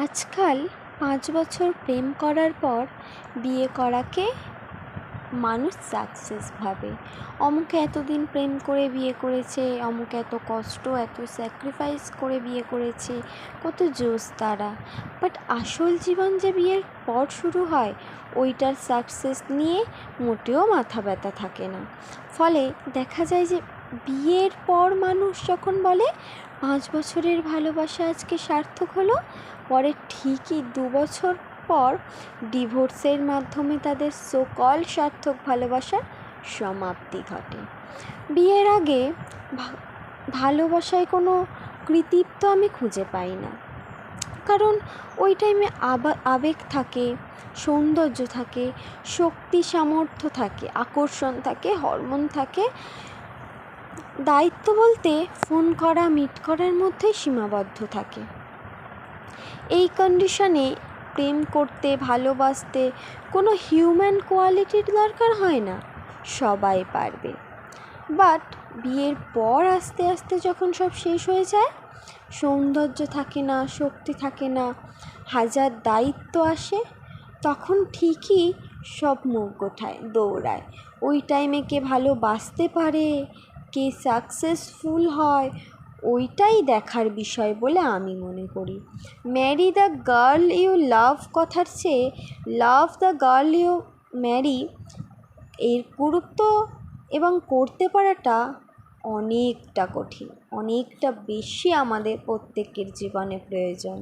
আজকাল 5 বছর প্রেম করার পর বিয়ে করাকে মানুষ সাকসেস ভাবে। অমুকে এতদিন প্রেম করে বিয়ে করেছে, অমুকে এত কষ্ট এত স্যাক্রিফাইস করে বিয়ে করেছে, কত জোশ তারা। বাট আসল জীবন যে বিয়ের পর শুরু হয় ওইটার সাকসেস নিয়ে মোটেও মাথা ব্যথা থাকে না। ফলে দেখা যায় যে বিয়ের পর মানুষ যখন বলে 5 বছরের ভালোবাসা আজকে সার্থক হলো, পরে ঠিকই 2 বছর পর ডিভোর্সের মাধ্যমে তাদের সোকল সার্থক ভালোবাসার সমাপ্তি ঘটে। বিয়ের আগে ভালোবাসায় কোনো কৃতিত্ব আমি খুঁজে পাই না, কারণ ওই টাইমে আবেগ থাকে, সৌন্দর্য থাকে, শক্তি সামর্থ্য থাকে, আকর্ষণ থাকে, হরমোন থাকে। দায়িত্ব বলতে ফোন করা মিট করার মধ্যেই সীমাবদ্ধ থাকে। এই কন্ডিশনে প্রেম করতে ভালোবাসতে কোনো হিউম্যান কোয়ালিটির দরকার হয় না, সবাই পারবে। বাট বিয়ের পর আস্তে আস্তে যখন সব শেষ হয়ে যায়, সৌন্দর্য থাকে না, শক্তি থাকে না, হাজার দায়িত্ব আসে, তখন ঠিকই সব মুখ গোটায় দৌড়ায়। ওই টাইমে কে ভালোবাসতে পারে, কে সাকসেসফুল হয়, ওইটাই দেখার বিষয় বলে আমি মনে করি। Marry the girl you love কথার চেয়ে love the girl you marry এর গুরুত্ব এবং করতে পারাটা অনেকটা কঠিন, অনেকটা বেশি আমাদের প্রত্যেকের জীবনে প্রয়োজন।